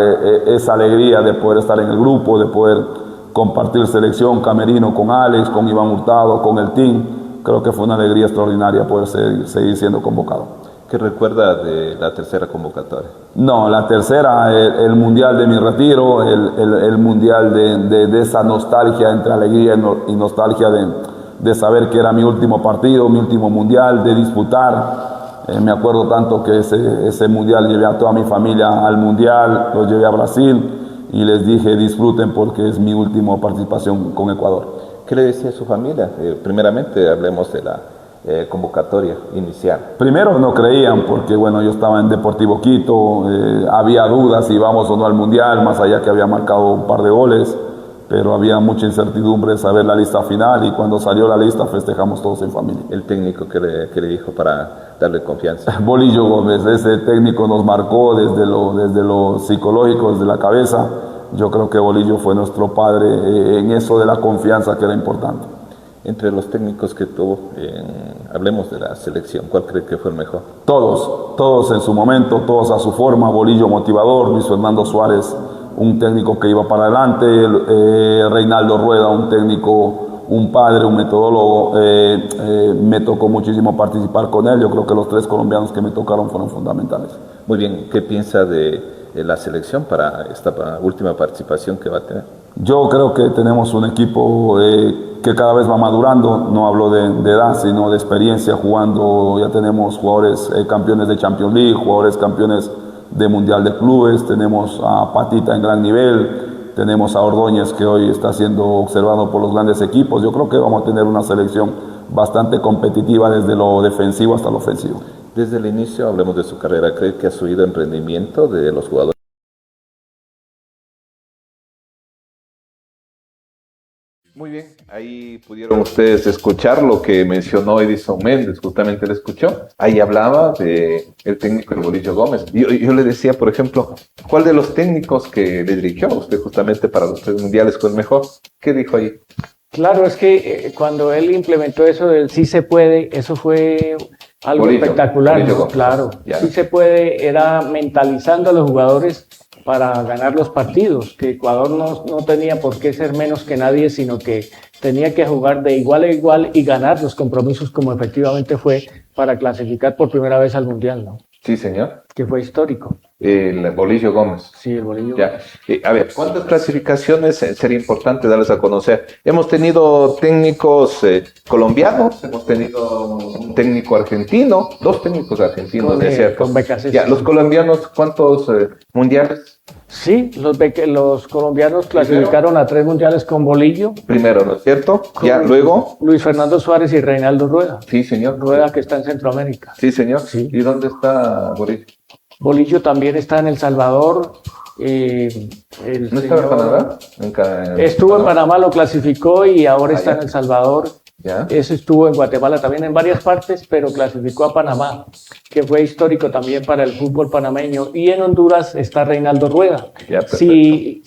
es alegría de poder estar en el grupo, de poder compartir selección, camerino con Alex, con Iván Hurtado, con el team. Creo que fue una alegría extraordinaria poder seguir siendo convocado. ¿Qué recuerda de la tercera convocatoria? No, la tercera, el mundial de mi retiro, el mundial de esa nostalgia, entre alegría y nostalgia de saber que era mi último partido, mi último mundial, de disputar. Me acuerdo tanto que ese mundial llevé a toda mi familia al mundial, los llevé a Brasil y les dije disfruten porque es mi última participación con Ecuador. ¿Qué le decía a su familia? Primeramente hablemos de la convocatoria inicial. Primero no creían porque bueno, yo estaba en Deportivo Quito, había dudas si íbamos o no al mundial, más allá que había marcado un par de goles, pero había mucha incertidumbre de saber la lista final y cuando salió la lista festejamos todos en familia. ¿El técnico que le dijo para darle confianza? Bolillo Gómez, ese técnico nos marcó desde lo psicológico, desde la cabeza. Yo creo que Bolillo fue nuestro padre en eso de la confianza que era importante. Entre los técnicos que tuvo, hablemos de la selección, ¿cuál cree que fue el mejor? Todos en su momento, todos a su forma. Bolillo motivador, Luis Fernando Suárez un técnico que iba para adelante, Reinaldo Rueda un técnico un padre, un metodólogo. Me tocó muchísimo participar con él. Yo creo que los 3 colombianos que me tocaron fueron fundamentales. Muy bien, ¿qué piensa de la selección para esta última participación que va a tener? Yo creo que tenemos un equipo que cada vez va madurando. No hablo de edad, sino de experiencia jugando. Ya tenemos jugadores campeones de Champions League, jugadores campeones de Mundial de Clubes. Tenemos a Patita en gran nivel. Tenemos a Ordóñez, que hoy está siendo observado por los grandes equipos. Yo creo que vamos a tener una selección bastante competitiva desde lo defensivo hasta lo ofensivo. Desde el inicio, hablemos de su carrera, ¿cree que ha subido el rendimiento de los jugadores? Muy bien, ahí pudieron ustedes escuchar lo que mencionó Edison Méndez, justamente le escuchó. Ahí hablaba de el técnico El Bolillo Gómez. Yo le decía, por ejemplo, ¿cuál de los técnicos que le dirigió a usted justamente para los 3 mundiales fue el mejor? ¿Qué dijo ahí? Claro, es que cuando él implementó eso del sí se puede, eso fue algo espectacular, ¿no? Claro, ya. Sí se puede, era mentalizando a los jugadores para ganar los partidos, que Ecuador no tenía por qué ser menos que nadie, sino que tenía que jugar de igual a igual y ganar los compromisos como efectivamente fue para clasificar por primera vez al Mundial, ¿no? Sí, señor. Que fue histórico. El Bolillo Gómez. Sí, el Bolillo ya. Gómez. A ver, ¿cuántas clasificaciones sería importante darles a conocer? Hemos tenido técnicos colombianos, hemos tenido un técnico argentino, 2 técnicos argentinos, ¿es cierto? Con BKC. Ya, los colombianos, ¿cuántos mundiales? Sí, los colombianos clasificaron a 3 mundiales con Bolillo. Primero, ¿no es cierto? Ya, luego. Luis Fernando Suárez y Reinaldo Rueda. Sí, señor. Rueda que está en Centroamérica. Sí, señor. Sí. ¿Y dónde está Bolillo? Bolillo también está en El Salvador. ¿No estaba en Panamá? Estuvo en Panamá, lo clasificó y ahora está en El Salvador. ¿Ya? Eso estuvo en Guatemala también en varias partes, pero clasificó a Panamá, que fue histórico también para el fútbol panameño. Y en Honduras está Reinaldo Rueda. Ya, si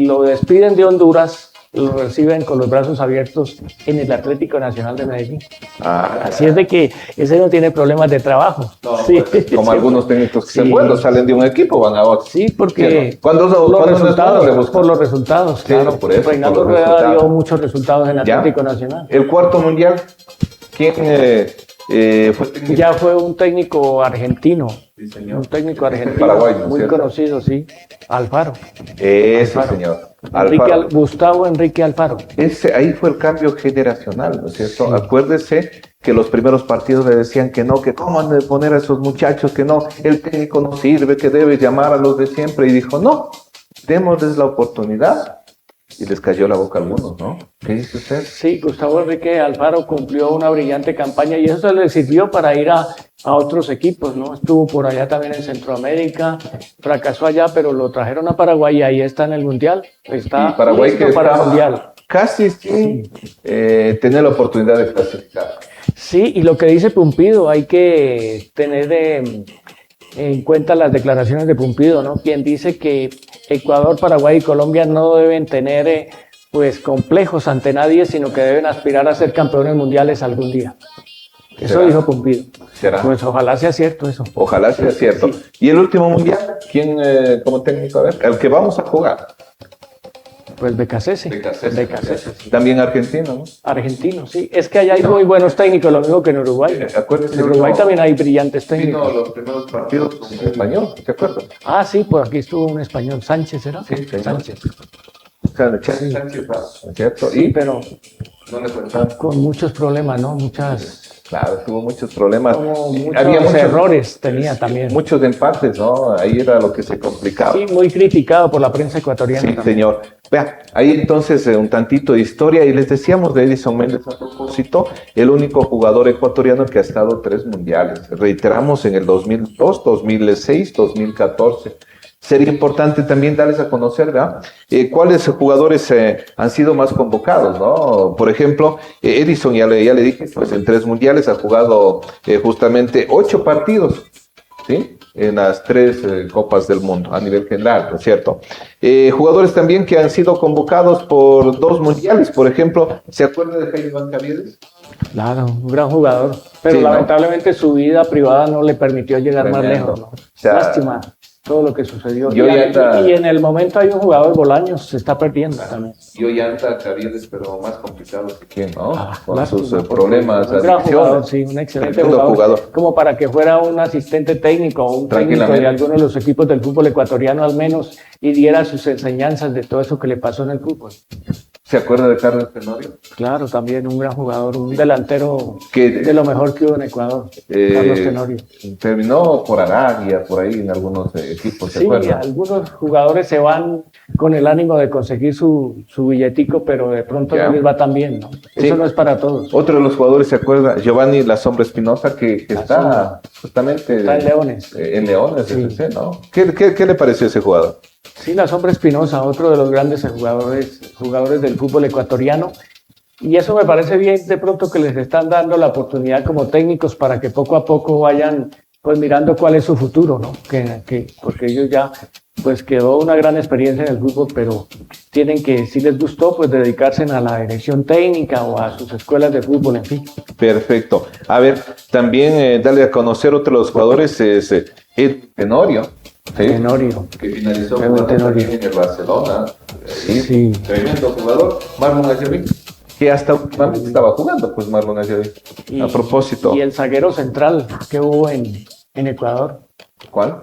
lo despiden de Honduras, lo reciben con los brazos abiertos en el Atlético Nacional de Medellín. Así es de que ese no tiene problemas de trabajo. No, sí. Pues, como algunos técnicos que se vuelven, salen de un equipo, van a otro. Sí, porque por los resultados, sí, claro. Por eso, Reinaldo Rueda dio muchos resultados en Atlético Nacional. El cuarto mundial, ¿quién fue técnico? Ya fue un técnico argentino. Sí, señor. Un técnico argentino. Paraguayo, muy ¿cierto? Conocido, sí. Alfaro. Ese señor. Gustavo Enrique Alfaro. Ahí fue el cambio generacional, ¿no es cierto? Sí. Acuérdese que los primeros partidos le decían que no, que cómo han de poner a esos muchachos, que no, el técnico no sirve, que debe llamar a los de siempre. Y dijo, no, démosles la oportunidad. Y les cayó la boca a algunos, ¿no? ¿Qué dice usted? Sí, Gustavo Enrique Alfaro cumplió una brillante campaña y eso le sirvió para ir a otros equipos, ¿no? Estuvo por allá también en Centroamérica, fracasó allá, pero lo trajeron a Paraguay y ahí está en el Mundial. Está Paraguay listo que para el Mundial. Casi sin tener la oportunidad de clasificar. Sí, y lo que dice Pumpido, hay que tener en cuenta las declaraciones de Pumpido, ¿no? Quien dice que Ecuador, Paraguay y Colombia no deben tener pues complejos ante nadie, sino que deben aspirar a ser campeones mundiales algún día. Eso ¿Será? dijo Pumpido. ¿Será? Pues ojalá sea cierto eso. Ojalá sea cierto. Sí. ¿Y el último mundial? ¿Quién como técnico? A ver, el que vamos a jugar. Pues Becasese. Sí. También argentino, ¿no? Argentino, sí. Es que allá hay muy buenos técnicos, lo mismo que en Uruguay. Acuérdese, en Uruguay también hay brillantes técnicos. Vino los primeros partidos en español, ¿te acuerdas? Ah, sí, pues aquí estuvo un español, Sánchez, ¿era? Sí, Sánchez. Sánchez, ¿cierto? Sí, pero ¿dónde con muchos problemas, ¿no? Claro, tuvo muchos problemas. Había muchos errores, tenía también. Muchos empates, ¿no? Ahí era lo que se complicaba. Sí, muy criticado por la prensa ecuatoriana. Sí, también. señor. Vea, ahí entonces un tantito de historia y les decíamos de Edison Méndez a propósito, el único jugador ecuatoriano que ha estado 3 mundiales. Reiteramos en el 2002, 2006, 2014. Sería importante también darles a conocer, ¿verdad? Cuáles jugadores han sido más convocados, ¿no? Por ejemplo, Edison, ya le dije, pues en 3 mundiales ha jugado justamente 8 partidos, ¿sí? En las 3 Copas del Mundo a nivel general, ¿no es cierto? Jugadores también que han sido convocados por 2 mundiales, por ejemplo, ¿se acuerda de Jaime Bancavides? Claro, un gran jugador, pero sí, lamentablemente su vida privada no le permitió llegar más lejos, ¿no? O sea, lástima. todo lo que sucedió. Y hoy anda- y en el momento hay un jugador, Bolaños, se está perdiendo también. Y hoy anda Caviedes, pero más complicado que quién, ¿no? Con Claro, sus no, problemas, un gran jugador, adicciones. sí, un excelente Tremendo jugador. Como para que fuera un asistente técnico o un técnico de alguno de los equipos del fútbol ecuatoriano al menos y diera sus enseñanzas de todo eso que le pasó en el fútbol. ¿Se acuerda de Carlos Tenorio? Claro, también un gran jugador, un delantero Que- de lo mejor que hubo en Ecuador, Carlos Tenorio. Terminó por Arabia, por ahí en algunos equipos, ¿se Sí, acuerda? algunos jugadores se van con el ánimo de conseguir su billetico, pero de pronto Ya. no les va tan bien, ¿no? Sí. Eso no es para todos. Otro de los jugadores, ¿se acuerda? Giovanni La Sombra Espinosa, que está justamente Está en Leones. En Leones, Sí. FC, ¿no? ¿Qué le pareció ese jugador? Sí, La Sombra Espinosa, otro de los grandes jugadores del fútbol ecuatoriano. Y eso me parece bien de pronto que les están dando la oportunidad como técnicos para que poco a poco vayan pues mirando cuál es su futuro, ¿no? Porque ellos ya pues quedó una gran experiencia en el fútbol, pero tienen que, si les gustó, pues dedicarse a la dirección técnica o a sus escuelas de fútbol, en fin. Perfecto. A ver, también darle a conocer otro de los jugadores es Ed Tenorio. ¿sí? Tenorio. Que finalizó Edwin jugando Tenorio. también en el Barcelona. Sí. Tremendo jugador. Marlon Ayoví, que hasta últimamente estaba jugando, pues Marlon Ayoví. A propósito. Y el zaguero central que hubo en Ecuador. ¿Cuál?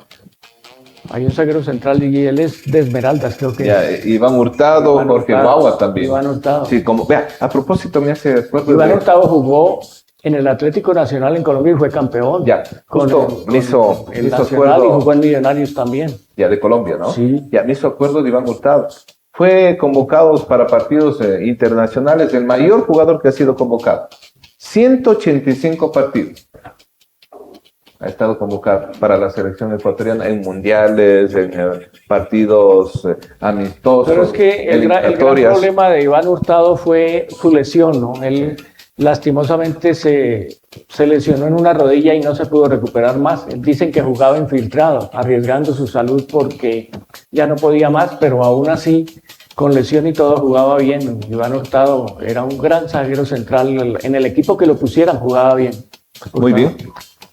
Hay un zaguero central y él es de Esmeraldas, creo que. Ya, Iván Hurtado, Jorge Bauer también. Iván Hurtado. Sí, como, vea, a propósito me hace acuerdo Iván de- Hurtado jugó en el Atlético Nacional en Colombia y fue campeón. Ya, justo me hizo el Nacional acuerdo. y jugó en Millonarios también. Ya, de Colombia, ¿no? Sí. Ya, me hizo acuerdo de Iván Hurtado. Fue convocado para partidos internacionales, el mayor jugador que ha sido convocado. 185 partidos. Ha estado convocado para la selección ecuatoriana en mundiales, en partidos amistosos. Pero es que el gran eliminatorias. problema de Iván Hurtado fue su lesión, ¿no? Él lastimosamente se lesionó en una rodilla y no se pudo recuperar más. Dicen que jugaba infiltrado, arriesgando su salud porque ya no podía más, pero aún así, con lesión y todo, jugaba bien. Iván Hurtado era un gran zaguero central. En el equipo que lo pusieran, jugaba bien. Muy bien.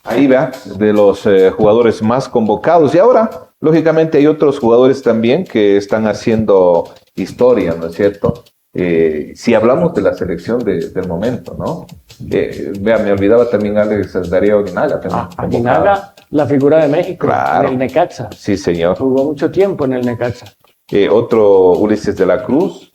Ahí va, de los jugadores más convocados. Y ahora, lógicamente, hay otros jugadores también que están haciendo historia, ¿no es cierto? Si hablamos de la selección del momento, ¿no? Vea, me olvidaba también Alex Darío Aguinaga. Aguinaga, la figura de México, Claro. en el Necaxa. Sí, señor. Jugó mucho tiempo en el Necaxa. Otro Ulises de la Cruz.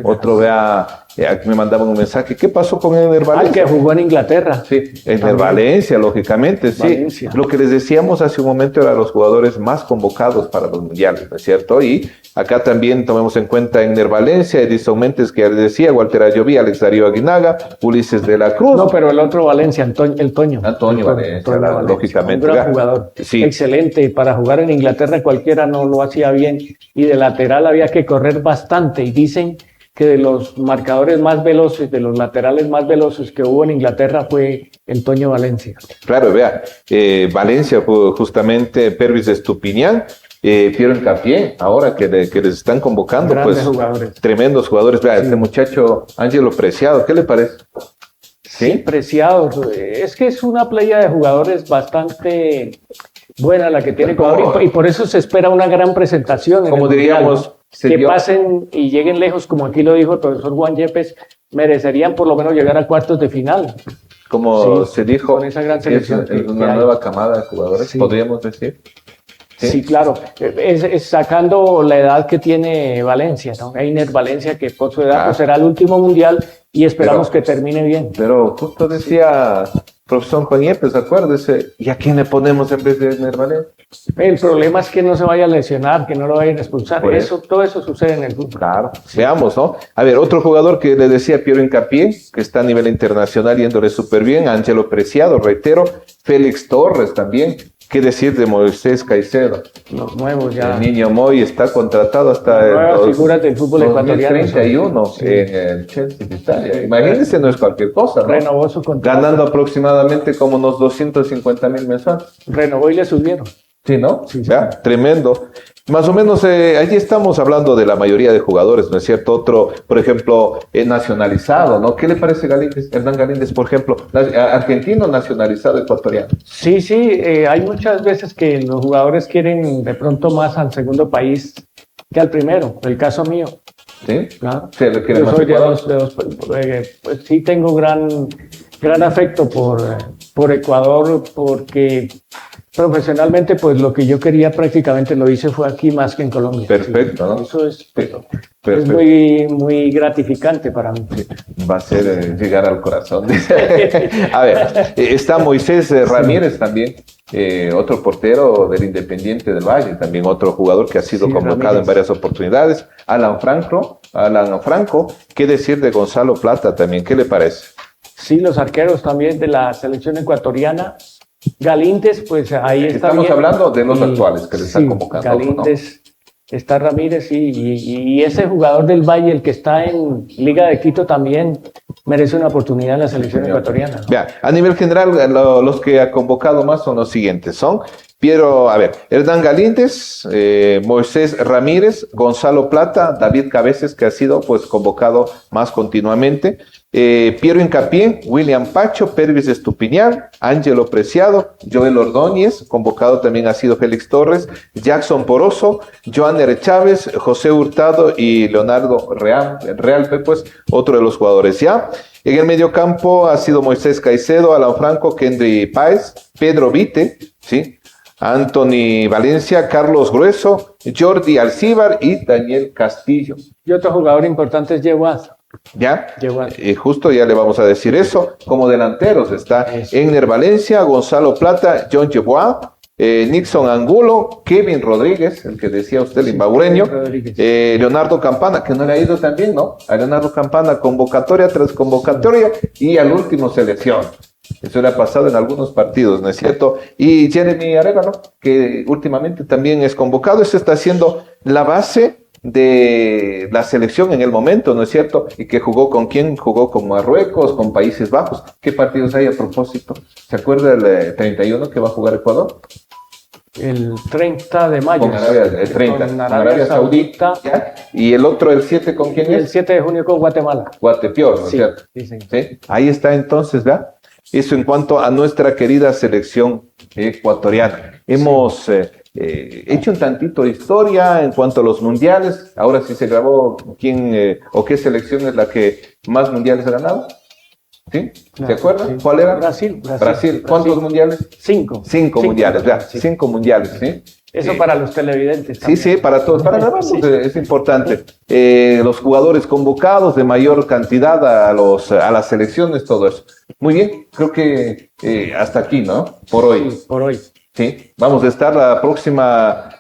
Otro, vea, aquí me mandaban un mensaje. ¿Qué pasó con Ener Valencia? que jugó en Inglaterra. Sí, Ener Valencia, lógicamente, sí. Valencia. Lo que les decíamos hace un momento eran los jugadores más convocados para los mundiales, ¿no es cierto? Y acá también tomemos en cuenta Ener Valencia, Edison Méndez, que ya les decía, Walter Ayoví, Alex Darío Aguinaga, Ulises de la Cruz. No, pero el otro Valencia, el Toño. Antonio Valencia, lógicamente. Un gran vea. jugador. Sí. Excelente. Para jugar en Inglaterra cualquiera no lo hacía bien. Y de lateral había que correr bastante. Y dicen que de los marcadores más veloces, de los laterales más veloces que hubo en Inglaterra fue el Toño Valencia. Claro, vea, Valencia fue justamente Pervis Estupiñán, Piero Hincapié, ahora que les están convocando, Grandes pues jugadores. tremendos jugadores. Vea, este muchacho Ángelo Preciado, ¿qué le parece? Sí, Preciado. Es que es una playa de jugadores bastante buena la que tiene Ecuador y por eso se espera una gran presentación. En Como el Mundial, diríamos, ¿no? se Que dio- pasen y lleguen lejos, como aquí lo dijo el profesor Juan Yepes, merecerían por lo menos llegar a cuartos de final. Como Sí, se dijo, con esa gran es selección que una hay. nueva camada de jugadores, Sí. podríamos decir. Sí, claro. Es sacando la edad que tiene Valencia, ¿no? Einer Valencia, que por su edad pues, será el último mundial y esperamos que termine bien. Pero justo decía profesor Juan Yepes, acuérdese, ¿y a quién le ponemos en vez de Ener Valencia? El problema es que no se vaya a lesionar, que no lo vayan a expulsar. Pues- Todo eso sucede en el fútbol. Claro, veamos, ¿no? A ver, otro jugador que le decía Piero Hincapié, que está a nivel internacional yéndole súper bien, Ángelo Preciado, reitero, Félix Torres también. ¿Qué decir de Moisés Caicedo? Los nuevos ya. El niño Moy está contratado hasta Nuevas figuras del fútbol ecuatoriano. 2031 en el Chelsea de Italia. Imagínense, no es cualquier cosa, ¿no? Renovó su contrato. Ganando aproximadamente como unos 250,000 mensuales. Renovó y le subieron. Sí, ¿no? Sí, sí. Ya, tremendo. Más o menos, allí estamos hablando de la mayoría de jugadores, ¿no es cierto? Otro, por ejemplo, nacionalizado, ¿no? ¿Qué le parece Galíndez? Hernán Galíndez, por ejemplo, argentino nacionalizado ecuatoriano. Sí, hay muchas veces que los jugadores quieren de pronto más al segundo país que al primero, el caso mío. ¿Sí? Claro. ¿Se le quiere Yo más soy de Ecuador? dos, pues sí tengo gran afecto por Ecuador, porque profesionalmente, pues lo que yo quería prácticamente lo hice fue aquí más que en Colombia. Perfecto, ¿no? Eso es Perfecto. muy gratificante para mí. Va a ser llegar al corazón. A ver, está Moisés Ramírez también, otro portero del Independiente del Valle, también otro jugador que ha sido convocado Ramírez. en varias oportunidades. Alan Franco, ¿qué decir de Gonzalo Plata también? ¿Qué le parece? Sí, los arqueros también de la selección ecuatoriana. Galíndez, pues ahí está. Estamos bien. hablando de los Y- actuales que le están convocando. Galíndez, está Ramírez y ese jugador del Valle, el que está en Liga de Quito, también merece una oportunidad en la selección ecuatoriana. Vean, a nivel general, los que ha convocado más son los siguientes. Son Hernán Galíndez, Moisés Ramírez, Gonzalo Plata, David Cabezas, que ha sido pues convocado más continuamente, Piero Hincapié, William Pacho, Pervis Estupiñán, Ángelo Preciado, Joel Ordóñez, convocado también ha sido Félix Torres, Jackson Poroso, Joaner Chávez, José Hurtado y Leonardo Real, pues otro de los jugadores ya. En el mediocampo ha sido Moisés Caicedo, Alan Franco, Kendry Páez, Pedro Vite, ¿sí? Anthony Valencia, Carlos Grueso, Jordi Alcíbar y Daniel Castillo. Y otro jugador importante es Yeguaz. ¿Ya? Justo ya le vamos a decir eso. Como delanteros está Egner Valencia, Gonzalo Plata, John Yeboah, Nixon Angulo, Kevin Rodríguez, el que decía usted, el imbabureño, Leonardo Campana, que no le ha ido tan bien, ¿no? A Leonardo Campana, convocatoria tras convocatoria y al último selección. Eso le ha pasado en algunos partidos, ¿no es cierto? Y Jeremy Arevalo, que últimamente también es convocado. Eso está siendo la base de la selección en el momento, ¿no es cierto? Y que jugó con quién, jugó con Marruecos, con Países Bajos. ¿Qué partidos hay a propósito? ¿Se acuerda el 31 que va a jugar Ecuador? El 30 de mayo. Con Arabia, el 30. Con Arabia Saudita. ¿Ya? Y el otro, el 7, ¿con quién Y el es? 7 de junio con Guatemala. Guatepeor, ¿no es cierto? Sí, señor. ¿Sí? Ahí está entonces, ¿verdad? Eso en cuanto a nuestra querida selección ecuatoriana. Hemos hecho un tantito de historia en cuanto a los mundiales. Ahora sí se grabó quién o qué selección es la que más mundiales ha ganado. ¿Sí? ¿Se acuerdan? Sí. ¿Cuál era? Brasil. ¿Cuántos mundiales? 5. 5 mundiales, ¿verdad? 5 mundiales, ¿sí? Eso para los televidentes. Sí, sí, para todos, para grabarlos, es importante. Los jugadores convocados de mayor cantidad a las selecciones, todo eso. Muy bien, creo que hasta aquí, ¿no? Por hoy. Sí, por hoy. Sí, vamos a estar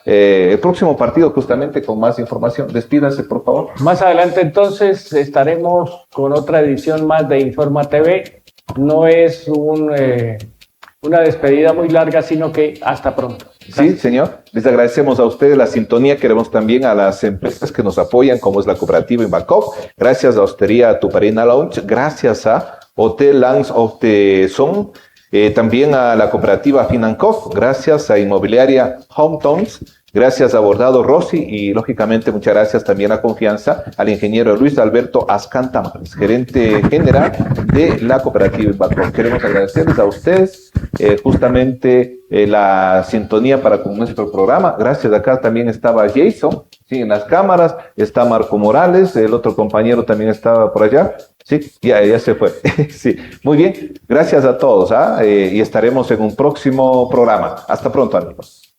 el próximo partido justamente con más información. Despídase, por favor. Más adelante entonces estaremos con otra edición más de Informa TV. No es una despedida muy larga, sino que hasta pronto. Sí, señor. Les agradecemos a ustedes la sintonía. Queremos también a las empresas que nos apoyan, como es la cooperativa Invacop. Gracias a Hostería Tuparina Lounge. Gracias a Hotel Lands of the Sun. También a la cooperativa Financof. Gracias a Inmobiliaria Hometowns. Gracias a Bordado Rossi y, lógicamente, muchas gracias también a confianza al ingeniero Luis Alberto Ascan Tamales, gerente general de la cooperativa Invacop. Queremos agradecerles a ustedes justamente la sintonía para con nuestro programa. Gracias. Acá también estaba Jason, sí, en las cámaras. Está Marco Morales, el otro compañero también estaba por allá. Sí, ya se fue. Sí, muy bien. Gracias a todos, y estaremos en un próximo programa. Hasta pronto, amigos.